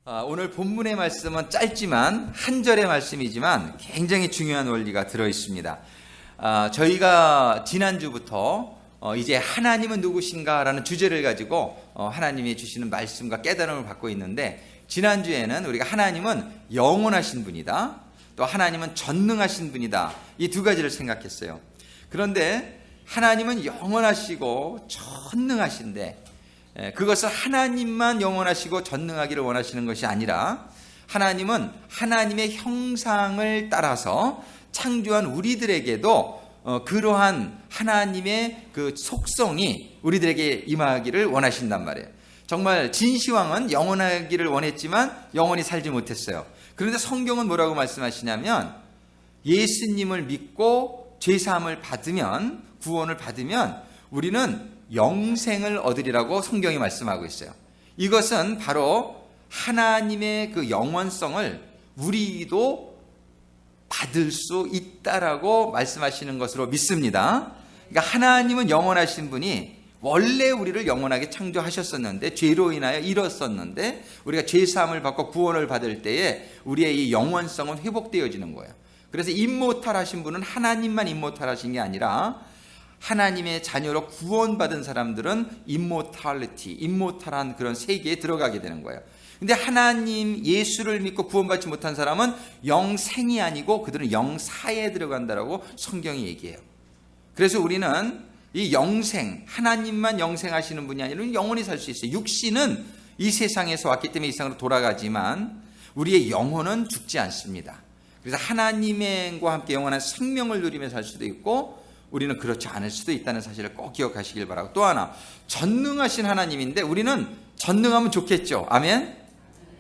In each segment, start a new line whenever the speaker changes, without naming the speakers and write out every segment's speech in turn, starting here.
오늘 본문의 말씀은 짧지만 한 절의 말씀이지만 굉장히 중요한 원리가 들어있습니다. 저희가 지난주부터 이제 하나님은 누구신가라는 주제를 가지고 하나님이 주시는 말씀과 깨달음을 받고 있는데, 지난주에는 우리가 하나님은 영원하신 분이다, 또 하나님은 전능하신 분이다, 이 두 가지를 생각했어요. 그런데 하나님은 영원하시고 전능하신데, 그것은 하나님만 영원하시고 전능하기를 원하시는 것이 아니라 하나님은 하나님의 형상을 따라서 창조한 우리들에게도 그러한 하나님의 그 속성이 우리들에게 임하기를 원하신단 말이에요. 정말 진시황은 영원하기를 원했지만 영원히 살지 못했어요. 그런데 성경은 뭐라고 말씀하시냐면, 예수님을 믿고 죄사함을 받으면, 구원을 받으면 우리는 영생을 얻으리라고 성경이 말씀하고 있어요. 이것은 바로 하나님의 그 영원성을 우리도 받을 수 있다라고 말씀하시는 것으로 믿습니다. 그러니까 하나님은 영원하신 분이 원래 우리를 영원하게 창조하셨었는데, 죄로 인하여 잃었었는데, 우리가 죄사함을 받고 구원을 받을 때에 우리의 이 영원성은 회복되어지는 거예요. 그래서 임모탈하신 분은 하나님만 임모탈하신 게 아니라 하나님의 자녀로 구원받은 사람들은 임모탈한 그런 세계에 들어가게 되는 거예요. 근데 하나님 예수를 믿고 구원받지 못한 사람은 영생이 아니고 그들은 영사에 들어간다라고 성경이 얘기해요. 그래서 우리는 이 영생, 하나님만 영생하시는 분이 아니라 영원히 살 수 있어요. 육신은 이 세상에서 왔기 때문에 이 세상으로 돌아가지만 우리의 영혼은 죽지 않습니다. 그래서 하나님과 함께 영원한 생명을 누리며 살 수도 있고, 우리는 그렇지 않을 수도 있다는 사실을 꼭 기억하시길 바라고, 또 하나, 전능하신 하나님인데 우리는 전능하면 좋겠죠. 아멘?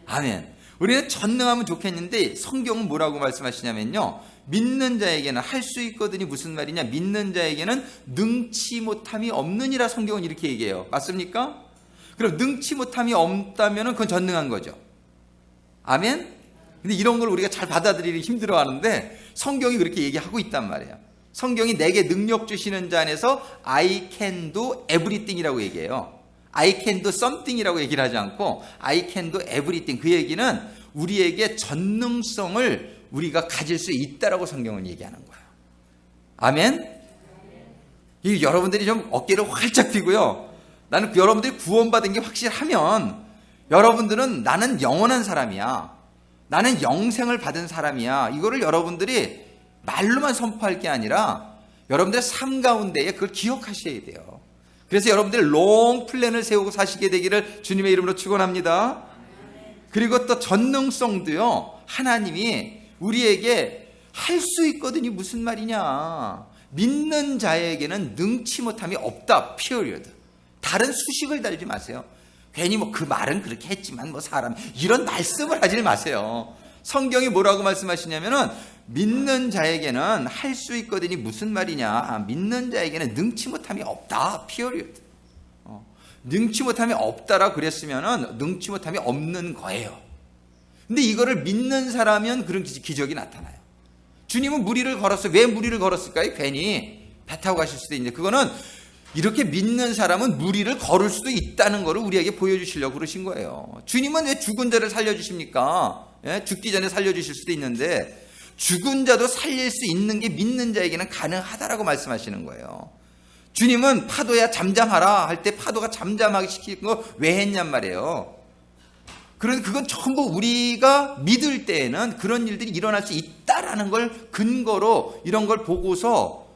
아멘. 우리는 전능하면 좋겠는데 성경은 뭐라고 말씀하시냐면요, 믿는 자에게는 할 수 있거든이 무슨 말이냐, 믿는 자에게는 능치 못함이 없느니라 성경은 이렇게 얘기해요. 맞습니까? 그럼 능치 못함이 없다면 그건 전능한 거죠. 아멘? 근데 이런 걸 우리가 잘 받아들이기 힘들어하는데 성경이 그렇게 얘기하고 있단 말이에요. 성경이 내게 능력 주시는 자 안에서 I can do everything이라고 얘기해요. I can do something이라고 얘기를 하지 않고 I can do everything. 그 얘기는 우리에게 전능성을 우리가 가질 수 있다라고 성경은 얘기하는 거예요. 아멘? 이 여러분들이 좀 어깨를 활짝 펴고요, 나는 여러분들이 구원받은 게 확실하면 여러분들은 나는 영원한 사람이야, 나는 영생을 받은 사람이야, 이거를 여러분들이 말로만 선포할 게 아니라 여러분들의 삶 가운데에 그걸 기억하셔야 돼요. 그래서 여러분들이 롱 플랜을 세우고 사시게 되기를 주님의 이름으로 축원합니다. 그리고 또 전능성도요, 하나님이 우리에게 할 수 있거든이 무슨 말이냐, 믿는 자에게는 능치 못함이 없다, period. 다른 수식을 달지 마세요. 괜히 그 말은 그렇게 했지만 사람, 이런 말씀을 하지 마세요. 성경이 뭐라고 말씀하시냐면은, 믿는 자에게는 할 수 있거든이 무슨 말이냐, 믿는 자에게는 능치 못함이 없다, period. 능치 못함이 없다라 그랬으면은 능치 못함이 없는 거예요. 근데 이거를 믿는 사람은 그런 기적이 나타나요. 주님은 무리를 걸었어요. 왜 무리를 걸었을까요? 괜히 배 타고 가실 수도 있는데, 그거는 이렇게 믿는 사람은 무리를 걸을 수도 있다는 것을 우리에게 보여주시려고 그러신 거예요. 주님은 왜 죽은 자를 살려주십니까? 죽기 전에 살려주실 수도 있는데, 죽은 자도 살릴 수 있는 게 믿는 자에게는 가능하다라고 말씀하시는 거예요. 주님은 파도야 잠잠하라 할 때 파도가 잠잠하게 시키는 거 왜 했냔 말이에요. 그런데 그건 전부 우리가 믿을 때에는 그런 일들이 일어날 수 있다라는 걸 근거로, 이런 걸 보고서,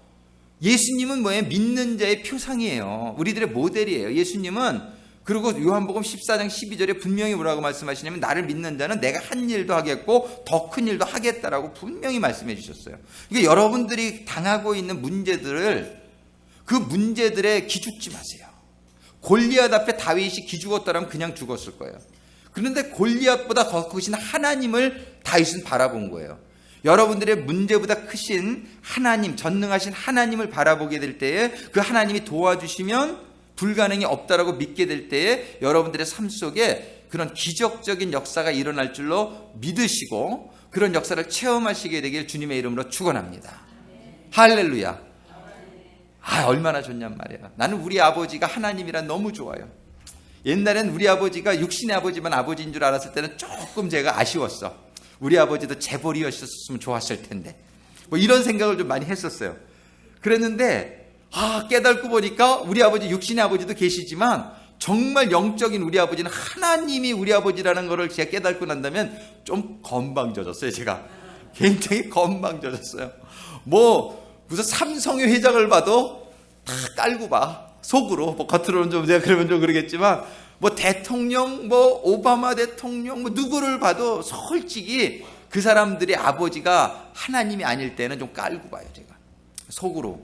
예수님은 뭐예요? 믿는 자의 표상이에요. 우리들의 모델이에요. 예수님은, 그리고 요한복음 14장 12절에 분명히 뭐라고 말씀하시냐면, 나를 믿는 자는 내가 한 일도 하겠고 더 큰 일도 하겠다라고 분명히 말씀해 주셨어요. 그러니까 여러분들이 당하고 있는 문제들을, 그 문제들에 기죽지 마세요. 골리앗 앞에 다윗이 기죽었다면 그냥 죽었을 거예요. 그런데 골리앗보다 더 크신 하나님을 다윗은 바라본 거예요. 여러분들의 문제보다 크신 하나님, 전능하신 하나님을 바라보게 될 때에, 그 하나님이 도와주시면 불가능이 없다라고 믿게 될 때에 여러분들의 삶 속에 그런 기적적인 역사가 일어날 줄로 믿으시고 그런 역사를 체험하시게 되길 주님의 이름으로 축원합니다. 할렐루야. 얼마나 좋냔 말이야. 나는 우리 아버지가 하나님이라 너무 좋아요. 옛날엔 우리 아버지가 육신의 아버지만 아버지인 줄 알았을 때는 조금 제가 아쉬웠어. 우리 아버지도 재벌이었으면 좋았을 텐데. 뭐 이런 생각을 좀 많이 했었어요. 그랬는데 깨닫고 보니까 우리 아버지 육신의 아버지도 계시지만 정말 영적인 우리 아버지는 하나님이 우리 아버지라는 것을 제가 깨닫고 난다면 좀 건방져졌어요. 제가 굉장히 건방져졌어요. 무슨 삼성의 회장을 봐도 다 깔고 봐. 속으로. 겉으로는 좀 제가 그러면 좀 그러겠지만 대통령, 오바마 대통령, 누구를 봐도 솔직히 그 사람들의 아버지가 하나님이 아닐 때는 좀 깔고 봐요, 제가. 속으로.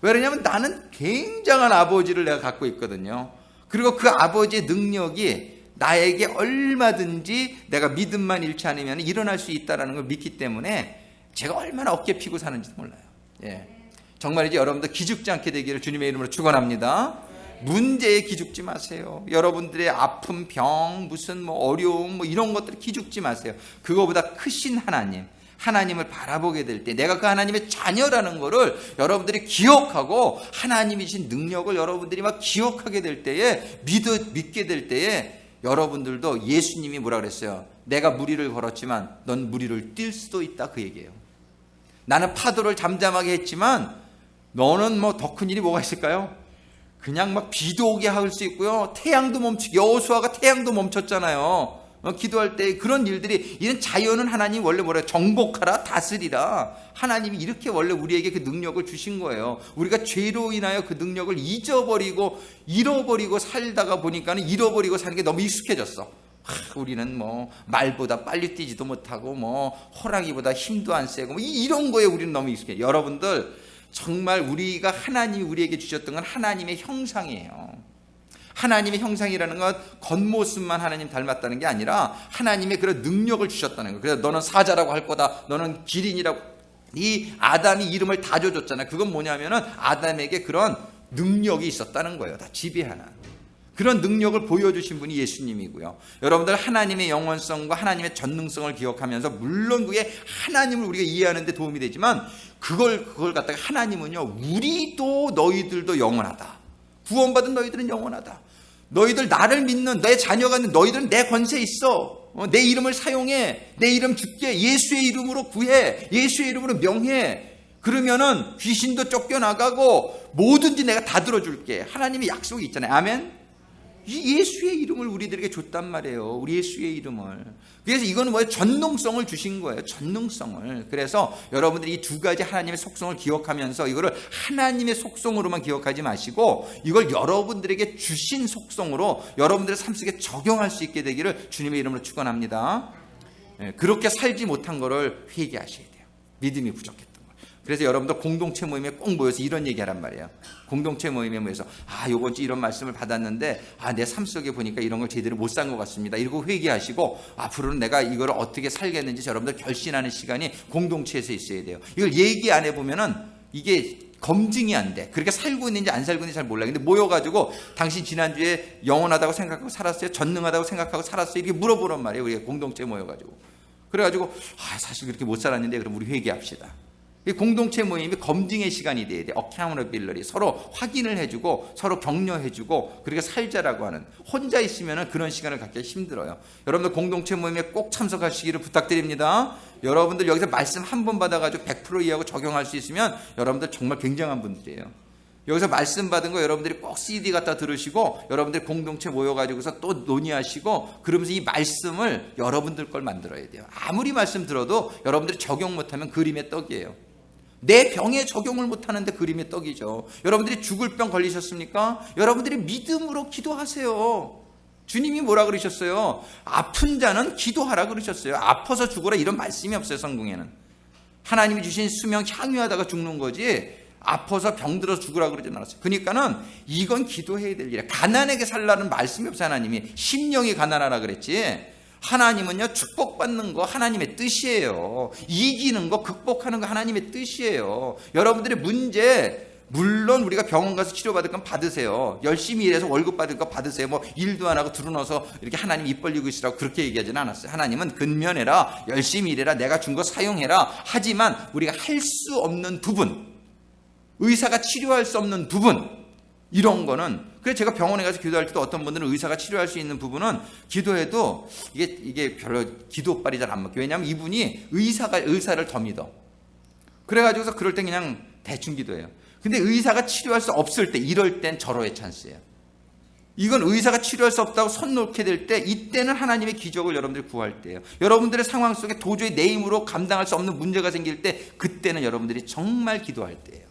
왜 그러냐면 나는 굉장한 아버지를 내가 갖고 있거든요. 그리고 그 아버지의 능력이 나에게 얼마든지 내가 믿음만 잃지 않으면 일어날 수 있다는 걸 믿기 때문에 제가 얼마나 어깨 피고 사는지도 몰라요. 예. 정말이지 여러분들 기죽지 않게 되기를 주님의 이름으로 축원합니다. 문제에 기죽지 마세요. 여러분들의 아픔, 병, 무슨 어려움 이런 것들에 기죽지 마세요. 그거보다 크신 하나님을 바라보게 될 때 내가 그 하나님의 자녀라는 거를 여러분들이 기억하고 하나님이신 능력을 여러분들이 막 기억하게 될 때에 믿게 될 때에 여러분들도 예수님이 뭐라 그랬어요? 내가 무리를 걸었지만 넌 무리를 뛸 수도 있다, 그 얘기예요. 나는 파도를 잠잠하게 했지만 너는 더 큰 일이 뭐가 있을까요? 그냥 막 비도 오게 할 수 있고요. 태양도 여호수아가 태양도 멈췄잖아요. 기도할 때 그런 일들이, 이런 자연은 하나님 원래 뭐래요? 정복하라, 다스리라. 하나님이 이렇게 원래 우리에게 그 능력을 주신 거예요. 우리가 죄로 인하여 그 능력을 잃어버리고 살다가 보니까는 잃어버리고 사는 게 너무 익숙해졌어. 우리는 말보다 빨리 뛰지도 못하고 호랑이보다 힘도 안 세고 이런 거에 우리는 너무 익숙해. 여러분들 정말 우리가 하나님이 우리에게 주셨던 건 하나님의 형상이에요. 하나님의 형상이라는 건 겉모습만 하나님 닮았다는 게 아니라 하나님의 그런 능력을 주셨다는 거예요. 그래서 너는 사자라고 할 거다, 너는 기린이라고. 이 아담이 이름을 다 줘줬잖아요. 그건 뭐냐면은 아담에게 그런 능력이 있었다는 거예요. 다 지배하는 그런 능력을 보여주신 분이 예수님이고요. 여러분들 하나님의 영원성과 하나님의 전능성을 기억하면서, 물론 그게 하나님을 우리가 이해하는 데 도움이 되지만 그걸 갖다가 하나님은요, 우리도 너희들도 영원하다. 구원받은 너희들은 영원하다. 너희들 나를 믿는 내 자녀가 있는 너희들은 내 권세 있어. 내 이름을 사용해. 내 이름 줄게. 예수의 이름으로 구해. 예수의 이름으로 명해. 그러면은 귀신도 쫓겨나가고 뭐든지 내가 다 들어줄게. 하나님의 약속이 있잖아요. 아멘. 이 예수의 이름을 우리들에게 줬단 말이에요. 우리 예수의 이름을. 그래서 이거는 뭐예요? 전능성을 주신 거예요. 전능성을. 그래서 여러분들이 이 두 가지 하나님의 속성을 기억하면서 이거를 하나님의 속성으로만 기억하지 마시고 이걸 여러분들에게 주신 속성으로 여러분들의 삶 속에 적용할 수 있게 되기를 주님의 이름으로 축원합니다. 그렇게 살지 못한 거를 회개하셔야 돼요. 믿음이 부족했던 거. 그래서 여러분들 공동체 모임에 꼭 모여서 이런 얘기하란 말이에요. 공동체 모임에 모여서 요번 주 이런 말씀을 받았는데 내 삶 속에 보니까 이런 걸 제대로 못 산 것 같습니다. 이러고 회개하시고 앞으로는 내가 이걸 어떻게 살겠는지 여러분들 결심하는 시간이 공동체에서 있어야 돼요. 이걸 얘기 안 해보면은 이게 검증이 안 돼. 그렇게 살고 있는지 안 살고 있는지 잘 몰라. 근데 모여가지고 당신 지난주에 영원하다고 생각하고 살았어요? 전능하다고 생각하고 살았어요? 이렇게 물어보란 말이에요. 우리가 공동체 모여가지고. 그래가지고 사실 그렇게 못 살았는데 그럼 우리 회개합시다. 이 공동체 모임이 검증의 시간이 돼야 돼. accountability. 서로 확인을 해주고 서로 격려해주고 그렇게 살자라고 하는. 혼자 있으면 그런 시간을 갖기가 힘들어요. 여러분들 공동체 모임에 꼭 참석하시기를 부탁드립니다. 여러분들 여기서 말씀 한 번 받아가지고 100% 이해하고 적용할 수 있으면 여러분들 정말 굉장한 분들이에요. 여기서 말씀 받은 거 여러분들이 꼭 CD 갖다 들으시고 여러분들 공동체 모여가지고서 또 논의하시고 그러면서 이 말씀을 여러분들 걸 만들어야 돼요. 아무리 말씀 들어도 여러분들이 적용 못하면 그림의 떡이에요. 내 병에 적용을 못하는데 그림의 떡이죠. 여러분들이 죽을 병 걸리셨습니까? 여러분들이 믿음으로 기도하세요. 주님이 뭐라 그러셨어요? 아픈 자는 기도하라 그러셨어요. 아파서 죽어라 이런 말씀이 없어요. 성경에는. 하나님이 주신 수명 향유하다가 죽는 거지 아파서 병들어서 죽으라 그러진 않았어요. 그러니까는 이건 기도해야 될 일이야. 가난하게 살라는 말씀이 없어요. 하나님이 심령이 가난하라 그랬지. 하나님은요, 축복받는 거 하나님의 뜻이에요. 이기는 거, 극복하는 거 하나님의 뜻이에요. 여러분들의 문제, 물론 우리가 병원 가서 치료받을 건 받으세요. 열심히 일해서 월급 받을 거 받으세요. 일도 안 하고 들어넣어서 이렇게 하나님 입 벌리고 있으라고 그렇게 얘기하지는 않았어요. 하나님은 근면해라, 열심히 일해라, 내가 준 거 사용해라. 하지만 우리가 할 수 없는 부분, 의사가 치료할 수 없는 부분, 이런 거는, 그래서 제가 병원에 가서 기도할 때도 어떤 분들은 의사가 치료할 수 있는 부분은 기도해도 이게 별로 기도빨이 잘 안 먹혀. 왜냐하면 이분이 의사를 더 믿어. 그래가지고서 그럴 땐 그냥 대충 기도해요. 근데 의사가 치료할 수 없을 때, 이럴 땐 절호의 찬스예요. 이건 의사가 치료할 수 없다고 손 놓게 될 때, 이때는 하나님의 기적을 여러분들이 구할 때예요. 여러분들의 상황 속에 도저히 내 힘으로 감당할 수 없는 문제가 생길 때, 그때는 여러분들이 정말 기도할 때예요.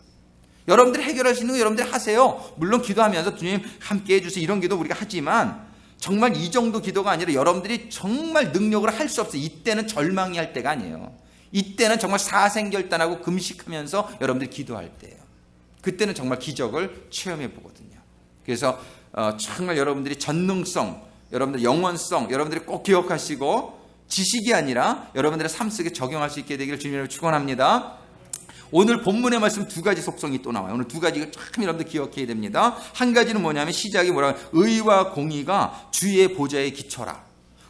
여러분들이 해결할 수 있는 거 여러분들이 하세요. 물론 기도하면서 주님 함께 해주세요, 이런 기도 우리가 하지만 정말 이 정도 기도가 아니라 여러분들이 정말 능력으로 할 수 없어요. 이때는 절망이 할 때가 아니에요. 이때는 정말 사생결단하고 금식하면서 여러분들이 기도할 때예요. 그때는 정말 기적을 체험해 보거든요. 그래서 정말 여러분들이 전능성, 여러분들 영원성, 여러분들이 꼭 기억하시고 지식이 아니라 여러분들의 삶 속에 적용할 수 있게 되기를 주님으로 축원합니다. 오늘 본문의 말씀 두 가지 속성이 또 나와요. 오늘 두 가지가 참 여러분들 기억해야 됩니다. 한 가지는 뭐냐면 시작이 뭐라고 해요? 의와 공의가 주의 보좌에 기초라.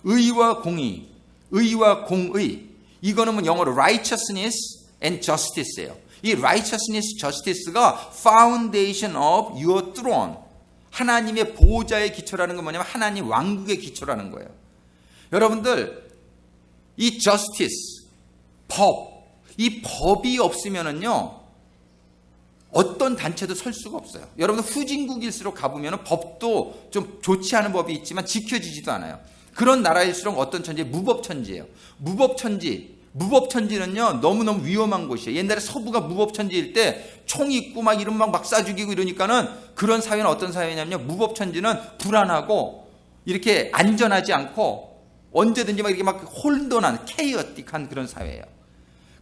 의와 공의, 의와 공의. 이거는 뭐 영어로 righteousness and justice예요. 이 righteousness, justice가 foundation of your throne. 하나님의 보좌의 기초라는 건 뭐냐면 하나님 왕국의 기초라는 거예요. 여러분들, 이 justice, 법, 이 법이 없으면은요, 어떤 단체도 설 수가 없어요. 여러분들 후진국일수록 가보면 법도 좀 좋지 않은 법이 있지만 지켜지지도 않아요. 그런 나라일수록 어떤 천지? 무법천지예요. 무법천지는요, 너무너무 위험한 곳이에요. 옛날에 서부가 무법천지일 때 총 있고 막 이런 막 쏴 죽이고 이러니까는 그런 사회는 어떤 사회냐면요, 무법천지는 불안하고 이렇게 안전하지 않고 언제든지 막 이렇게 막 혼돈한, 케이어틱한 그런 사회예요.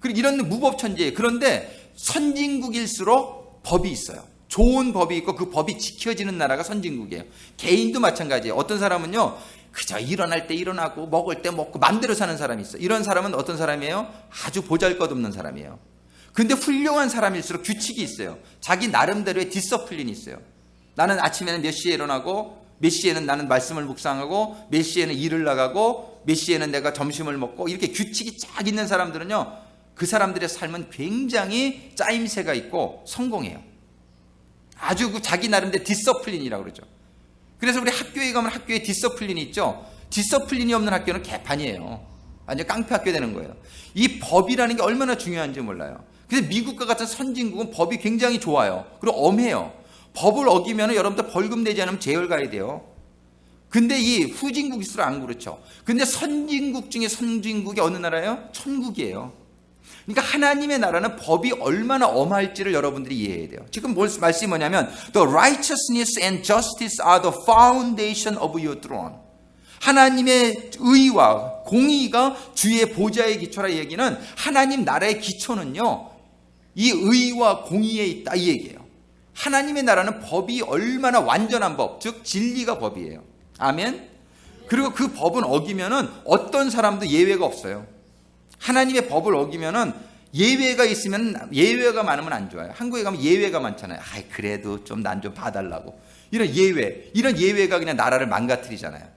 그리고 이런 무법천지예요. 그런데 선진국일수록 법이 있어요. 좋은 법이 있고 그 법이 지켜지는 나라가 선진국이에요. 개인도 마찬가지예요. 어떤 사람은요, 그저 일어날 때 일어나고 먹을 때 먹고 맘대로 사는 사람이 있어요. 이런 사람은 어떤 사람이에요? 아주 보잘것없는 사람이에요. 근데 훌륭한 사람일수록 규칙이 있어요. 자기 나름대로의 디서플린이 있어요. 나는 아침에는 몇 시에 일어나고, 몇 시에는 나는 말씀을 묵상하고, 몇 시에는 일을 나가고, 몇 시에는 내가 점심을 먹고, 이렇게 규칙이 쫙 있는 사람들은요, 그 사람들의 삶은 굉장히 짜임새가 있고 성공해요. 아주 그 자기 나름대로 디서플린이라고 그러죠. 그래서 우리 학교에 가면 학교에 디서플린이 있죠. 디서플린이 없는 학교는 개판이에요. 완전 깡패 학교 되는 거예요. 이 법이라는 게 얼마나 중요한지 몰라요. 그래서 미국과 같은 선진국은 법이 굉장히 좋아요. 그리고 엄해요. 법을 어기면 여러분들 벌금 내지 않으면 재열 가야 돼요. 근데 이 후진국일수록 안 그렇죠. 근데 선진국 중에 선진국이 어느 나라예요? 천국이에요. 그러니까 하나님의 나라는 법이 얼마나 엄할지를 여러분들이 이해해야 돼요. 지금 말씀이 뭐냐면 The righteousness and justice are the foundation of your throne. 하나님의 의와 공의가 주의 보좌의 기초라. 얘기는 하나님 나라의 기초는요, 이 의와 공의에 있다, 이 얘기예요. 하나님의 나라는 법이 얼마나 완전한 법, 즉 진리가 법이에요. 아멘. 그리고 그 법은 어기면은 어떤 사람도 예외가 없어요. 하나님의 법을 어기면은 예외가 있으면, 예외가 많으면 안 좋아요. 한국에 가면 예외가 많잖아요. 아이, 그래도 좀 난 좀 봐달라고. 이런 예외가 그냥 나라를 망가뜨리잖아요.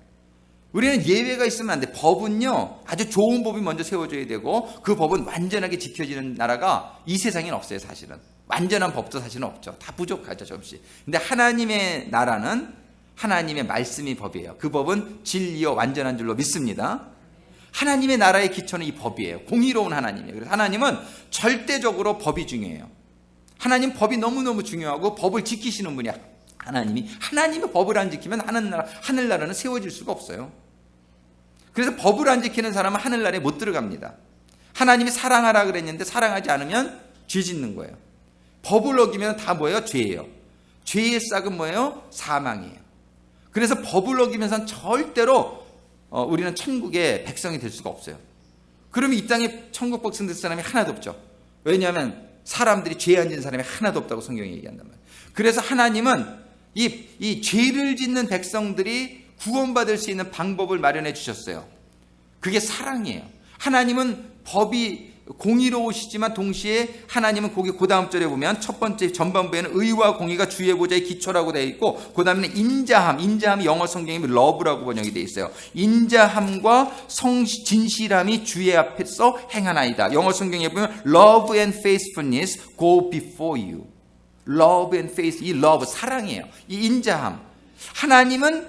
우리는 예외가 있으면 안 돼. 법은요, 아주 좋은 법이 먼저 세워져야 되고, 그 법은 완전하게 지켜지는 나라가 이 세상엔 없어요, 사실은. 완전한 법도 사실은 없죠. 다 부족하죠, 조금씩. 근데 하나님의 나라는 하나님의 말씀이 법이에요. 그 법은 진리요 완전한 줄로 믿습니다. 하나님의 나라의 기초는 이 법이에요. 공의로운 하나님이에요. 그래서 하나님은 절대적으로 법이 중요해요. 하나님 법이 너무너무 중요하고 법을 지키시는 분이야. 하나님의 법을 안 지키면 하늘나라는 세워질 수가 없어요. 그래서 법을 안 지키는 사람은 하늘나라에 못 들어갑니다. 하나님이 사랑하라 그랬는데 사랑하지 않으면 죄 짓는 거예요. 법을 어기면 다 뭐예요? 죄예요. 죄의 싹은 뭐예요? 사망이에요. 그래서 법을 어기면서는 절대로 우리는 천국의 백성이 될 수가 없어요. 그러면 이 땅에 천국 백성 될 사람이 하나도 없죠. 왜냐하면 사람들이 죄 안 지은 사람이 하나도 없다고 성경이 얘기한단 말이에요. 그래서 하나님은 이 죄를 짓는 백성들이 구원받을 수 있는 방법을 마련해 주셨어요. 그게 사랑이에요. 하나님은 법이 공의로우시지만 동시에 하나님은 거기 그 다음 절에 보면 첫 번째 전반부에는 의와 공의가 주의 보좌의 기초라고 되어 있고, 그 다음에는 인자함이 영어 성경에 love라고 번역이 되어 있어요. 인자함과 진실함이 주의 앞에서 행하나이다. 영어 성경에 보면 love and faithfulness go before you. love and faith, 이 love, 사랑이에요. 이 인자함. 하나님은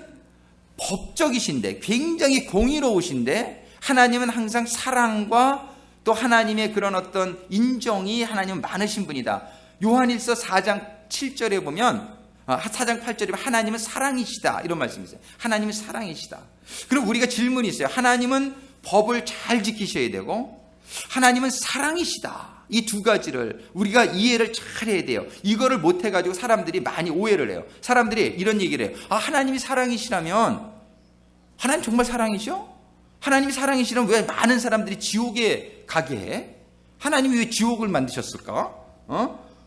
법적이신데, 굉장히 공의로우신데, 하나님은 항상 사랑과 또 하나님의 그런 어떤 인정이 하나님은 많으신 분이다. 요한일서 4장 7절에 보면 4장 8절에 보면 하나님은 사랑이시다 이런 말씀이 있어요. 하나님은 사랑이시다. 그럼 우리가 질문이 있어요. 하나님은 법을 잘 지키셔야 되고 하나님은 사랑이시다. 이 두 가지를 우리가 이해를 잘 해야 돼요. 이거를 못해가지고 사람들이 많이 오해를 해요. 사람들이 이런 얘기를 해요. 하나님이 사랑이시라면 하나님 정말 사랑이셔? 하나님이 사랑이시라면 왜 많은 사람들이 지옥에 가게 해? 하나님이 왜 지옥을 만드셨을까?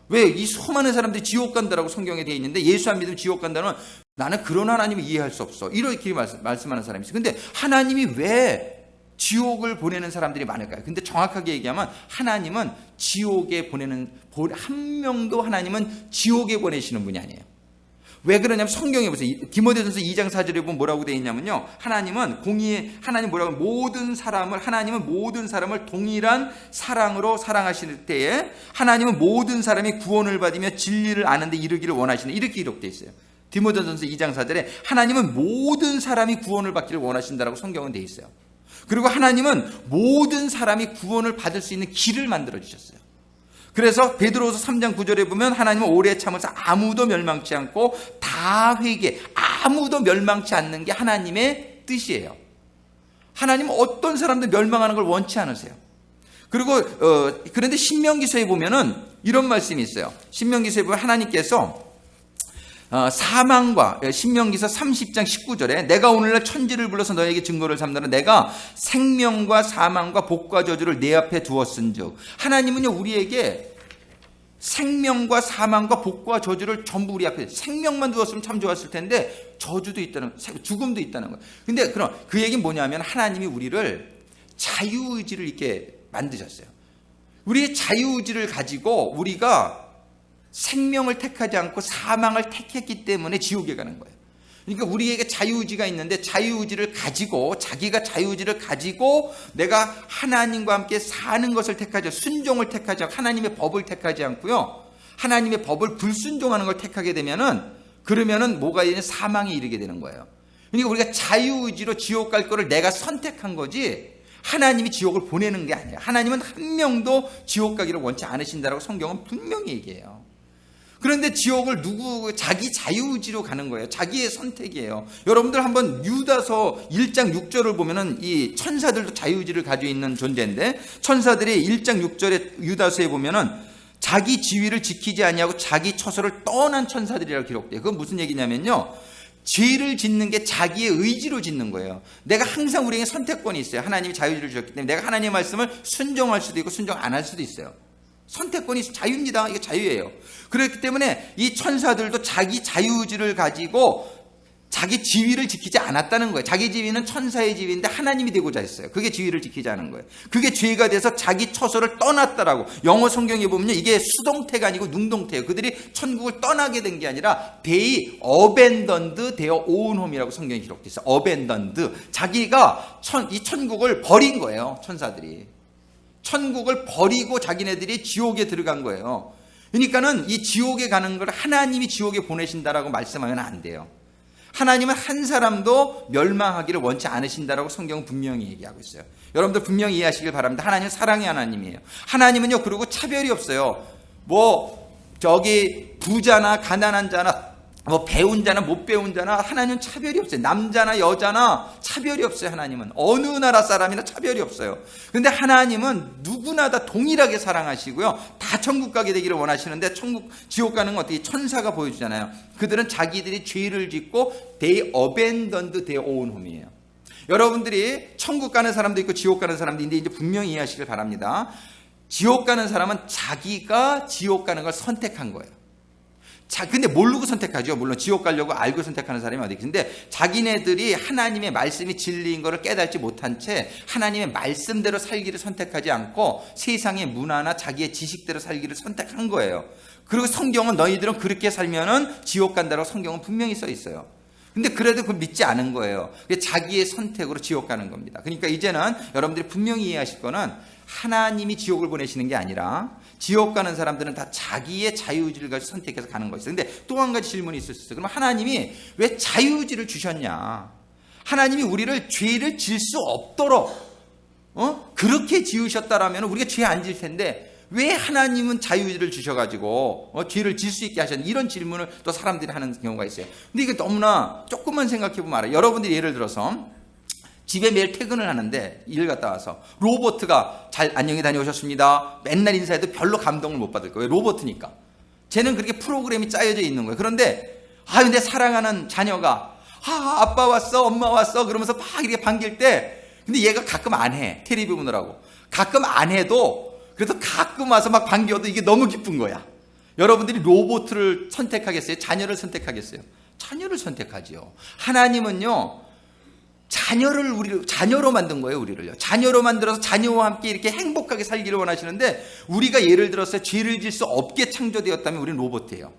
왜 이 수많은 사람들이 지옥 간다라고 성경에 되어 있는데 예수 안 믿으면 지옥 간다는 나는 그런 하나님을 이해할 수 없어. 이렇게 말씀하는 사람이 있어요. 근데 하나님이 왜 지옥을 보내는 사람들이 많을까요? 근데 정확하게 얘기하면 하나님은 지옥에 보내는 한 명도 하나님은 지옥에 보내시는 분이 아니에요. 왜 그러냐면 성경에 보세요. 디모데전서 2장 4절에 보면 뭐라고 되어 있냐면요. 하나님은 하나님 뭐라고 하나님은 모든 사람을 동일한 사랑으로 사랑하실 때에 하나님은 모든 사람이 구원을 받으며 진리를 아는 데 이르기를 원하시는 이렇게 기록되어 있어요. 디모데전서 2장 4절에 하나님은 모든 사람이 구원을 받기를 원하신다라고 성경은 되어 있어요. 그리고 하나님은 모든 사람이 구원을 받을 수 있는 길을 만들어 주셨어요. 그래서 베드로후서 3장 9절에 보면 하나님은 오래 참으사 아무도 멸망치 않고 다 회개, 아무도 멸망치 않는 게 하나님의 뜻이에요. 하나님은 어떤 사람도 멸망하는 걸 원치 않으세요. 그리고 그런데 신명기서에 보면은 이런 말씀이 있어요. 신명기서에 보면 하나님께서 사망과 신명기서 30장 19절에 내가 오늘날 천지를 불러서 너에게 증거를 삼노라 내가 생명과 사망과 복과 저주를 내 앞에 두었은즉 하나님은요 우리에게 생명과 사망과 복과 저주를 전부 우리 앞에 생명만 두었으면 참 좋았을 텐데 저주도 있다는 죽음도 있다는 거예요. 근데 그럼 그 얘기는 뭐냐면 하나님이 우리를 자유의지를 이렇게 만드셨어요. 우리의 자유의지를 가지고 우리가 생명을 택하지 않고 사망을 택했기 때문에 지옥에 가는 거예요. 그러니까 우리에게 자유의지가 있는데 자유의지를 가지고 자기가 자유의지를 가지고 내가 하나님과 함께 사는 것을 택하지 순종을 택하지 않고 하나님의 법을 택하지 않고요. 하나님의 법을 불순종하는 걸 택하게 되면은 그러면은 뭐가 되냐 사망에 이르게 되는 거예요. 그러니까 우리가 자유의지로 지옥 갈 거를 내가 선택한 거지 하나님이 지옥을 보내는 게 아니에요. 하나님은 한 명도 지옥 가기를 원치 않으신다라고 성경은 분명히 얘기해요. 그런데 지옥을 자기 자유의지로 가는 거예요. 자기의 선택이에요. 여러분들 한번 유다서 1장 6절을 보면은 이 천사들도 자유의지를 가지고 있는 존재인데 천사들이 1장 6절에 유다서에 보면은 자기 지위를 지키지 아니하고 자기 처소를 떠난 천사들이라고 기록돼요. 그건 무슨 얘기냐면요. 죄를 짓는 게 자기의 의지로 짓는 거예요. 내가 항상 우리에게 선택권이 있어요. 하나님이 자유의지를 주셨기 때문에 내가 하나님의 말씀을 순종할 수도 있고 순종 안 할 수도 있어요. 선택권이 자유입니다. 이게 자유예요. 그렇기 때문에 이 천사들도 자기 자유의지를 가지고 자기 지위를 지키지 않았다는 거예요. 자기 지위는 천사의 지위인데 하나님이 되고자 했어요. 그게 지위를 지키지 않은 거예요. 그게 죄가 돼서 자기 처소를 떠났다라고. 영어 성경에 보면 이게 수동태가 아니고 능동태예요. 그들이 천국을 떠나게 된 게 아니라 they abandoned their own home이라고 성경에 기록되어 있어요. abandoned. 자기가 이 천국을 버린 거예요. 천사들이. 천국을 버리고 자기네들이 지옥에 들어간 거예요. 그러니까는 이 지옥에 가는 걸 하나님이 지옥에 보내신다라고 말씀하면 안 돼요. 하나님은 한 사람도 멸망하기를 원치 않으신다라고 성경은 분명히 얘기하고 있어요. 여러분들 분명히 이해하시길 바랍니다. 하나님은 사랑의 하나님이에요. 하나님은요, 그리고 차별이 없어요. 부자나 가난한 자나 배운 자나 못 배운 자나 하나님은 차별이 없어요. 남자나 여자나 차별이 없어요. 하나님은 어느 나라 사람이나 차별이 없어요. 그런데 하나님은 누구나 다 동일하게 사랑하시고요. 다 천국 가게 되기를 원하시는데 지옥 가는 건 어떻게 천사가 보여주잖아요. 그들은 자기들이 죄를 짓고 they abandoned their own home이에요. 여러분들이 천국 가는 사람도 있고 지옥 가는 사람도 있는데 이제 분명히 이해하시길 바랍니다. 지옥 가는 사람은 자기가 지옥 가는 걸 선택한 거예요. 근데 모르고 선택하죠. 물론 지옥 가려고 알고 선택하는 사람이 어디 있는데 자기네들이 하나님의 말씀이 진리인 것을 깨닫지 못한 채 하나님의 말씀대로 살기를 선택하지 않고 세상의 문화나 자기의 지식대로 살기를 선택한 거예요. 그리고 성경은 너희들은 그렇게 살면은 지옥 간다고 성경은 분명히 써 있어요. 근데 그래도 그걸 믿지 않은 거예요. 자기의 선택으로 지옥 가는 겁니다. 그러니까 이제는 여러분들이 분명히 이해하실 거는 하나님이 지옥을 보내시는 게 아니라 지옥 가는 사람들은 다 자기의 자유의지를 가지고 선택해서 가는 것이죠. 근데 또 한 가지 질문이 있을 수 있어요. 그럼 하나님이 왜 자유의지를 주셨냐? 하나님이 우리를 죄를 질 수 없도록 그렇게 지으셨다라면 우리가 죄 안 질 텐데 왜 하나님은 자유의지를 주셔가지고 죄를 질 수 있게 하셨는지 이런 질문을 또 사람들이 하는 경우가 있어요. 근데 이게 너무나 조금만 생각해보면 알아요. 여러분들이 예를 들어서 집에 매일 퇴근을 하는데 일 갔다 와서 로버트가 잘 안녕히 다녀오셨습니다 맨날 인사해도 별로 감동을 못 받을 거예요. 로버트니까. 쟤는 그렇게 프로그램이 짜여져 있는 거예요. 그런데 근데 사랑하는 자녀가 아빠 왔어 엄마 왔어 그러면서 막 이렇게 반길 때 근데 얘가 가끔 안 해. 텔레비 보느라고. 가끔 안 해도 그래서 가끔 와서 막 반겨도 이게 너무 기쁜 거야. 여러분들이 로봇을 선택하겠어요? 자녀를 선택하겠어요? 자녀를 선택하지요. 하나님은요, 자녀로 만든 거예요, 우리를요. 자녀로 만들어서 자녀와 함께 이렇게 행복하게 살기를 원하시는데, 우리가 예를 들어서 죄를 질 수 없게 창조되었다면 우리는 로봇이에요.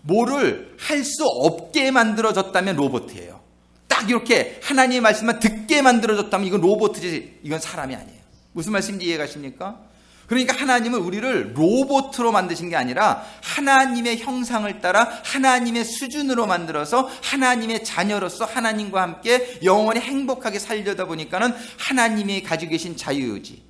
뭐를 할 수 없게 만들어졌다면 로봇이에요. 딱 이렇게 하나님의 말씀만 듣게 만들어졌다면 이건 로봇이지, 이건 사람이 아니에요. 무슨 말씀인지 이해가십니까? 그러니까 하나님은 우리를 로봇으로 만드신 게 아니라 하나님의 형상을 따라 하나님의 수준으로 만들어서 하나님의 자녀로서 하나님과 함께 영원히 행복하게 살려다 보니까는 하나님이 가지고 계신 자유의지.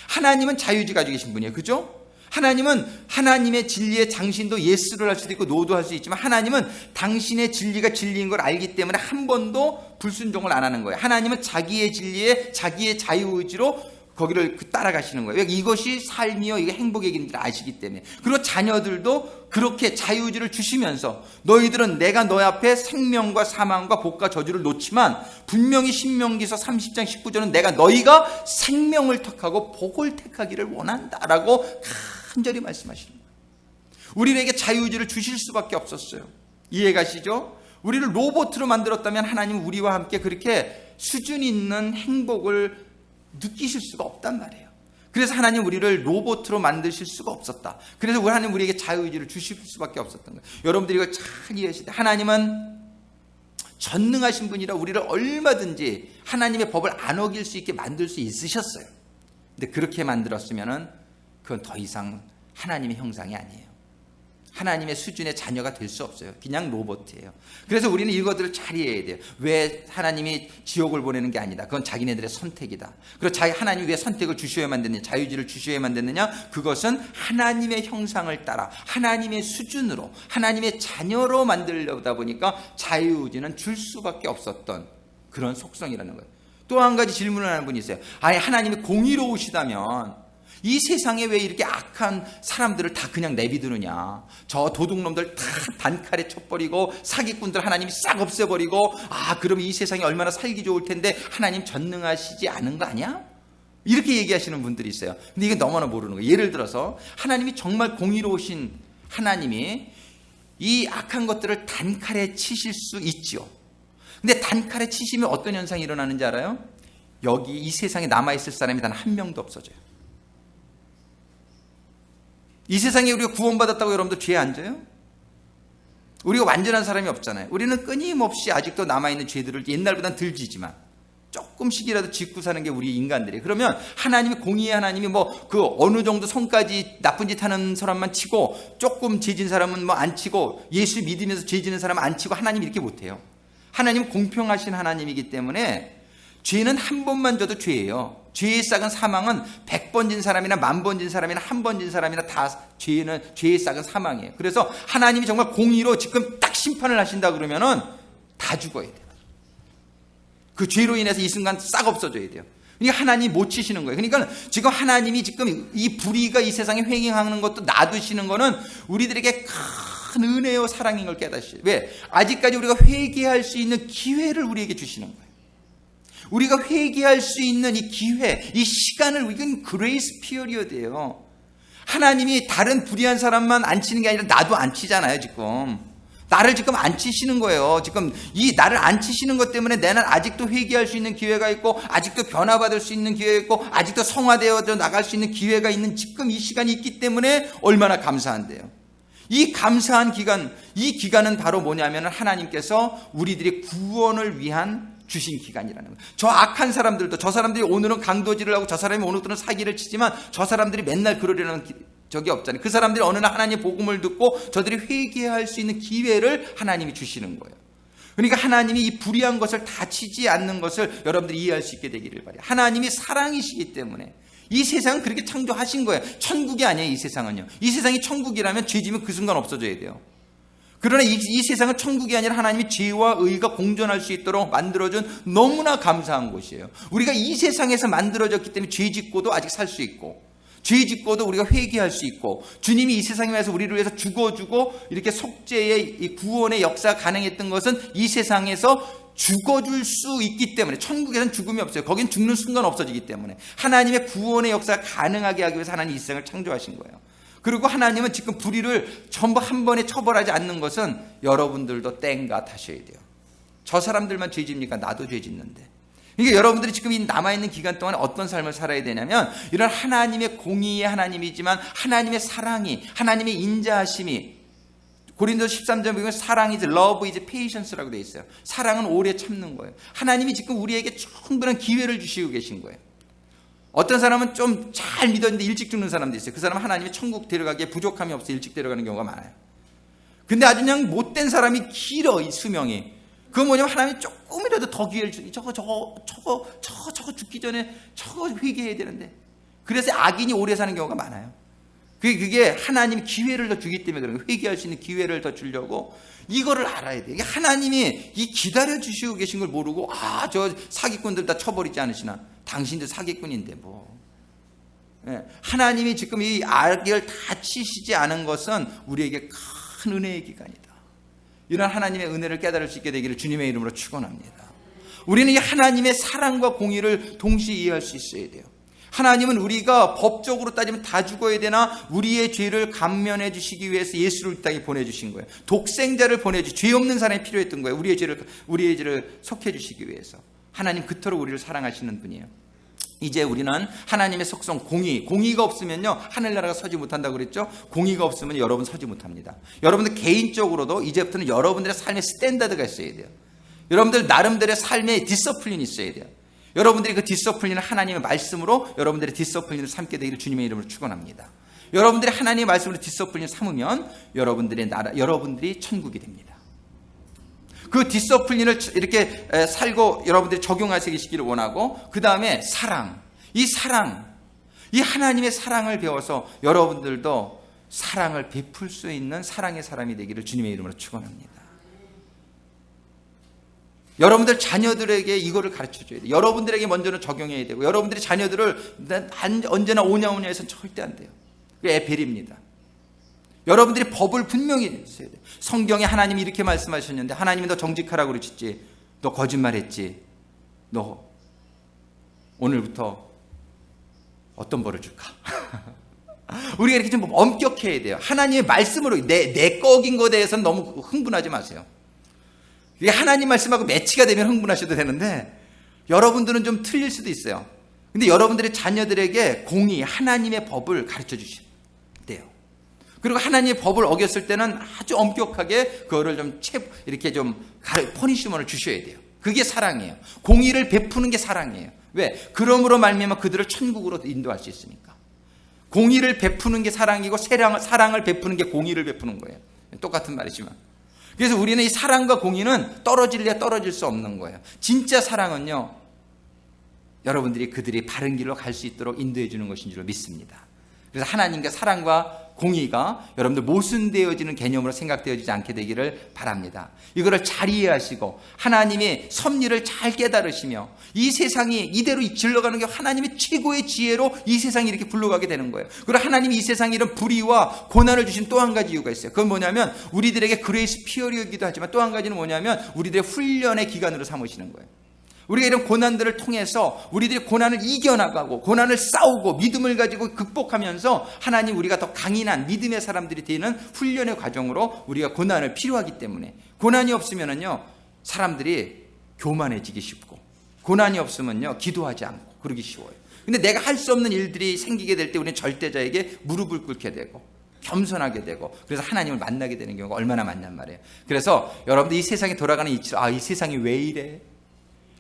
하나님은 자유의지 가지고 계신 분이에요. 그죠? 하나님은 하나님의 진리의 당신도 예스를 할 수도 있고 노도 할 수 있지만 하나님은 당신의 진리가 진리인 걸 알기 때문에 한 번도 불순종을 안 하는 거예요. 하나님은 자기의 진리에 자기의 자유의지로 거기를 따라가시는 거예요. 이것이 삶이요 이게 행복의 길인지 아시기 때문에. 그리고 자녀들도 그렇게 자유의지를 주시면서 너희들은 내가 너희 앞에 생명과 사망과 복과 저주를 놓지만 분명히 신명기서 30장 19절은 내가 너희가 생명을 택하고 복을 택하기를 원한다라고 간절히 말씀하시는 거예요. 우리에게 자유의지를 주실 수밖에 없었어요. 이해가시죠? 우리를 로봇으로 만들었다면 하나님은 우리와 함께 그렇게 수준 있는 행복을 느끼실 수가 없단 말이에요. 그래서 하나님 우리를 로봇으로 만드실 수가 없었다. 그래서 하나님 우리에게 자유의지를 주실 수밖에 없었던 거예요. 여러분들이 이걸 잘 이해하시다. 하나님은 전능하신 분이라 우리를 얼마든지 하나님의 법을 안 어길 수 있게 만들 수 있으셨어요. 근데 그렇게 만들었으면은 그건 더 이상 하나님의 형상이 아니에요. 하나님의 수준의 자녀가 될 수 없어요. 그냥 로봇이에요. 그래서 우리는 이것들을 잘 이해해야 돼요. 왜 하나님이 지옥을 보내는 게 아니다. 그건 자기네들의 선택이다. 그리고 하나님이 왜 선택을 주셔야만 됐느냐, 자유지를 주셔야만 됐느냐, 그것은 하나님의 형상을 따라 하나님의 수준으로 하나님의 자녀로 만들려다 보니까 자유의지는 줄 수밖에 없었던 그런 속성이라는 거예요. 또 한 가지 질문을 하는 분이 있어요. 하나님이 공의로우시다면 이 세상에 왜 이렇게 악한 사람들을 다 그냥 내비두느냐. 저 도둑놈들 다 단칼에 쳐버리고 사기꾼들 하나님이 싹 없애버리고 그럼 이 세상이 얼마나 살기 좋을 텐데 하나님 전능하시지 않은 거 아니야? 이렇게 얘기하시는 분들이 있어요. 근데 이게 너무나 모르는 거예요. 예를 들어서 하나님이 정말 공의로우신 하나님이 이 악한 것들을 단칼에 치실 수 있죠. 근데 단칼에 치시면 어떤 현상이 일어나는지 알아요? 여기 이 세상에 남아있을 사람이 단 한 명도 없어져요. 이 세상에 우리가 구원받았다고 여러분들 죄에 앉아요? 우리가 완전한 사람이 없잖아요. 우리는 끊임없이 아직도 남아있는 죄들을 옛날보다는 덜 지지만 조금씩이라도 짓고 사는 게 우리 인간들이에요. 그러면 하나님이 공의의 하나님이 어느 정도 성까지 나쁜 짓 하는 사람만 치고 조금 죄진 사람은 안 치고 예수 믿으면서 죄지는 사람은 안 치고 하나님이 이렇게 못해요. 하나님은 공평하신 하나님이기 때문에 죄는 한 번만 져도 죄예요. 죄의 싹은 사망은 100번 진 사람이나 10,000번 진 사람이나 한 번 진 사람이나 다 죄의 싹은 사망이에요. 그래서 하나님이 정말 공의로 지금 딱 심판을 하신다 그러면은 다 죽어야 돼요. 그 죄로 인해서 이 순간 싹 없어져야 돼요. 그러니까 하나님이 못 치시는 거예요. 그러니까 지금 하나님이 지금 이 불의가 이 세상에 횡행하는 것도 놔두시는 거는 우리들에게 큰 은혜요 사랑인 걸 깨닫으셔요. 왜? 아직까지 우리가 회개할 수 있는 기회를 우리에게 주시는 거예요. 우리가 회개할 수 있는 이 기회, 이 시간을 이건 그레이스 피어리어드예요. 하나님이 다른 불의한 사람만 안 치는 게 아니라 나도 안 치잖아요, 지금. 나를 지금 안 치시는 거예요. 지금 이 나를 안 치시는 것 때문에 나는 아직도 회개할 수 있는 기회가 있고 아직도 변화받을 수 있는 기회가 있고 아직도 성화되어 나갈 수 있는 기회가 있는 지금 이 시간이 있기 때문에 얼마나 감사한데요. 이 감사한 기간, 이 기간은 바로 뭐냐면 하나님께서 우리들의 구원을 위한 주신 기간이라는 거예요. 저 악한 사람들도, 저 사람들이 오늘은 강도질을 하고 저 사람이 오늘은 사기를 치지만 저 사람들이 맨날 그러려는 적이 없잖아요. 그 사람들이 어느 날 하나님의 복음을 듣고 저들이 회개할 수 있는 기회를 하나님이 주시는 거예요. 그러니까 하나님이 이 불의한 것을 다치지 않는 것을 여러분들이 이해할 수 있게 되기를 바라요. 하나님이 사랑이시기 때문에 이 세상은 그렇게 창조하신 거예요. 천국이 아니에요. 이 세상은요. 이 세상이 천국이라면 죄지면 그 순간 없어져야 돼요. 그러나 이 세상은 천국이 아니라 하나님이 죄와 의가 공존할 수 있도록 만들어준 너무나 감사한 곳이에요. 우리가 이 세상에서 만들어졌기 때문에 죄 짓고도 아직 살 수 있고, 죄 짓고도 우리가 회개할 수 있고, 주님이 이 세상에 와서 우리를 위해서 죽어주고 이렇게 속죄의 이 구원의 역사가 가능했던 것은 이 세상에서 죽어줄 수 있기 때문에, 천국에서는 죽음이 없어요. 거긴 죽는 순간 없어지기 때문에 하나님의 구원의 역사가 가능하게 하기 위해서 하나님이 이 세상을 창조하신 거예요. 그리고 하나님은 지금 불의를 전부 한 번에 처벌하지 않는 것은 여러분들도 땡가 하셔야 돼요. 저 사람들만 죄 집니까? 나도 죄 짓는데. 그러니까 여러분들이 지금 이 남아있는 기간 동안 어떤 삶을 살아야 되냐면, 이런 하나님의 공의의 하나님이지만 하나님의 사랑이, 하나님의 인자하심이, 고린도서 13장 보면 사랑이 love is patience라고 되어 있어요. 사랑은 오래 참는 거예요. 하나님이 지금 우리에게 충분한 기회를 주시고 계신 거예요. 어떤 사람은 좀 잘 믿었는데 일찍 죽는 사람도 있어요. 그 사람은 하나님이 천국 데려가기에 부족함이 없어 일찍 데려가는 경우가 많아요. 근데 아주 그냥 못된 사람이 길어, 이 수명이. 그건 뭐냐면 하나님이 조금이라도 더 기회를 주니 저거 죽기 전에 저거 회개해야 되는데. 그래서 악인이 오래 사는 경우가 많아요. 그게 하나님이 기회를 더 주기 때문에 그런 거예요. 회개할 수 있는 기회를 더 주려고. 이거를 알아야 돼요. 하나님이 이 기다려 주시고 계신 걸 모르고, 저 사기꾼들 다 쳐버리지 않으시나? 당신도 사기꾼인데 뭐. 하나님이 지금 이 악을 다 치시지 않은 것은 우리에게 큰 은혜의 기간이다. 이런 하나님의 은혜를 깨달을 수 있게 되기를 주님의 이름으로 축원합니다. 우리는 이 하나님의 사랑과 공의를 동시에 이해할 수 있어야 돼요. 하나님은 우리가 법적으로 따지면 다 죽어야 되나 우리의 죄를 감면해 주시기 위해서 예수를 이 땅에 보내주신 거예요. 독생자를 죄 없는 사람이 필요했던 거예요. 우리의 죄를 속해 주시기 위해서. 하나님 그토록 우리를 사랑하시는 분이에요. 이제 우리는 하나님의 속성 공의가 없으면요 하늘나라가 서지 못한다고 그랬죠. 공의가 없으면 여러분 서지 못합니다. 여러분들 개인적으로도 이제부터는 여러분들의 삶의 스탠다드가 있어야 돼요. 여러분들 나름대로의 삶의 디서플린이 있어야 돼요. 여러분들이 그 디서플린을 하나님의 말씀으로 여러분들의 디서플린을 삼게 되기를 주님의 이름으로 축원합니다. 여러분들이 하나님의 말씀으로 디서플린을 삼으면 여러분들이 천국이 됩니다. 그 디서플린을 이렇게 살고 여러분들이 적용하시기를 원하고, 그 다음에 이 하나님의 사랑을 배워서 여러분들도 사랑을 베풀 수 있는 사랑의 사람이 되기를 주님의 이름으로 축원합니다. 여러분들 자녀들에게 이거를 가르쳐줘야 돼요. 여러분들에게 먼저는 적용해야 되고, 여러분들이 자녀들을 언제나 오냐오냐 해서는 절대 안 돼요. 그게 애벨입니다. 여러분들이 법을 분명히 써야 돼요. 성경에 하나님이 이렇게 말씀하셨는데, 하나님이 너 정직하라고 그러셨지, 너 거짓말했지, 너 오늘부터 어떤 벌을 줄까? 우리가 이렇게 좀 엄격해야 돼요. 하나님의 말씀으로 내 거긴 거에 대해서는 너무 흥분하지 마세요. 이게 하나님 말씀하고 매치가 되면 흥분하셔도 되는데, 여러분들은 좀 틀릴 수도 있어요. 근데 여러분들의 자녀들에게 하나님의 법을 가르쳐 주셔야 돼요. 그리고 하나님의 법을 어겼을 때는 아주 엄격하게 그거를 이렇게 퍼니시먼을 주셔야 돼요. 그게 사랑이에요. 공의를 베푸는 게 사랑이에요. 왜? 그러므로 말미암아 그들을 천국으로 인도할 수 있으니까. 공의를 베푸는 게 사랑이고, 사랑을 베푸는 게 공의를 베푸는 거예요. 똑같은 말이지만. 그래서 우리는 이 사랑과 공의는 떨어질래야 떨어질 수 없는 거예요. 진짜 사랑은요, 여러분들이 그들이 바른 길로 갈 수 있도록 인도해 주는 것인 줄 믿습니다. 그래서 하나님과 사랑과 공의가 여러분들 모순되어지는 개념으로 생각되어지지 않게 되기를 바랍니다. 이거를 잘 이해하시고 하나님의 섭리를 잘 깨달으시며, 이 세상이 이대로 질러가는 게 하나님의 최고의 지혜로 이 세상이 이렇게 굴러가게 되는 거예요. 그리고 하나님이 이 세상에 이런 불의와 고난을 주신 또 한 가지 이유가 있어요. 그건 뭐냐면 우리들에게 그레이스 피어리이기도 하지만, 또 한 가지는 뭐냐면 우리들의 훈련의 기간으로 삼으시는 거예요. 우리가 이런 고난들을 통해서 우리들이 고난을 이겨나가고 고난을 싸우고 믿음을 가지고 극복하면서 하나님 우리가 더 강인한 믿음의 사람들이 되는 훈련의 과정으로 우리가 고난을 필요하기 때문에, 고난이 없으면은요 사람들이 교만해지기 쉽고, 고난이 없으면요 기도하지 않고 그러기 쉬워요. 근데 내가 할 수 없는 일들이 생기게 될 때 우리는 절대자에게 무릎을 꿇게 되고, 겸손하게 되고 그래서 하나님을 만나게 되는 경우가 얼마나 많냔 말이에요. 그래서 여러분들 이 세상에 돌아가는 이치로 이 세상이 왜 이래?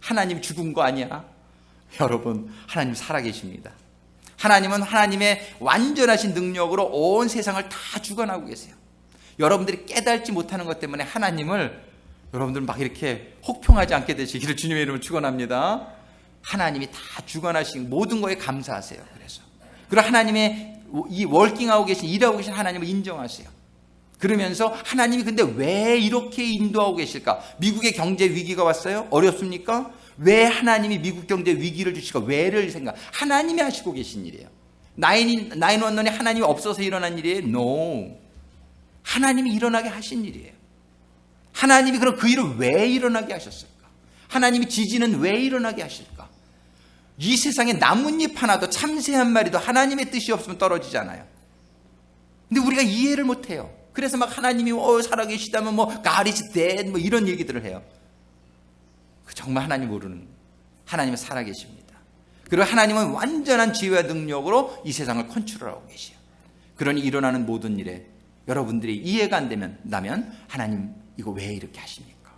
하나님 죽은 거 아니야? 여러분, 하나님 살아계십니다. 하나님은 하나님의 완전하신 능력으로 온 세상을 다 주관하고 계세요. 여러분들이 깨닫지 못하는 것 때문에 하나님을 여러분들 막 이렇게 혹평하지 않게 되시기를 주님의 이름으로 축원합니다. 하나님이 다 주관하신 모든 거에 감사하세요. 그리고 하나님의 이 월킹하고 계신, 일하고 계신 하나님을 인정하세요. 그러면서 하나님이 근데 왜 이렇게 인도하고 계실까? 미국의 경제 위기가 왔어요? 어렵습니까? 왜 하나님이 미국 경제 위기를 주실까? 왜를 생각? 하나님이 하시고 계신 일이에요. 911이 하나님이 없어서 일어난 일이에요? No. 하나님이 일어나게 하신 일이에요. 하나님이 그럼 그 일을 왜 일어나게 하셨을까? 하나님이 지진은 왜 일어나게 하실까? 이 세상에 나뭇잎 하나도, 참새 한 마리도 하나님의 뜻이 없으면 떨어지잖아요. 근데 우리가 이해를 못해요. 그래서 막 하나님이 살아계시다면 God is dead 이런 얘기들을 해요. 정말 하나님 모르는, 하나님은 살아계십니다. 그리고 하나님은 완전한 지혜와 능력으로 이 세상을 컨트롤하고 계세요. 그러니 일어나는 모든 일에 여러분들이 이해가 안 되면 하나님 이거 왜 이렇게 하십니까?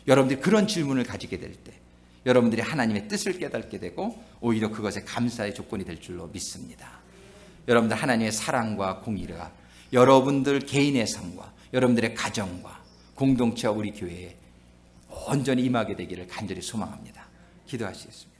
여러분들이 그런 질문을 가지게 될 때 여러분들이 하나님의 뜻을 깨닫게 되고 오히려 그것에 감사의 조건이 될 줄로 믿습니다. 여러분들 하나님의 사랑과 공의가 여러분들 개인의 삶과 여러분들의 가정과 공동체와 우리 교회에 온전히 임하게 되기를 간절히 소망합니다. 기도하시겠습니다.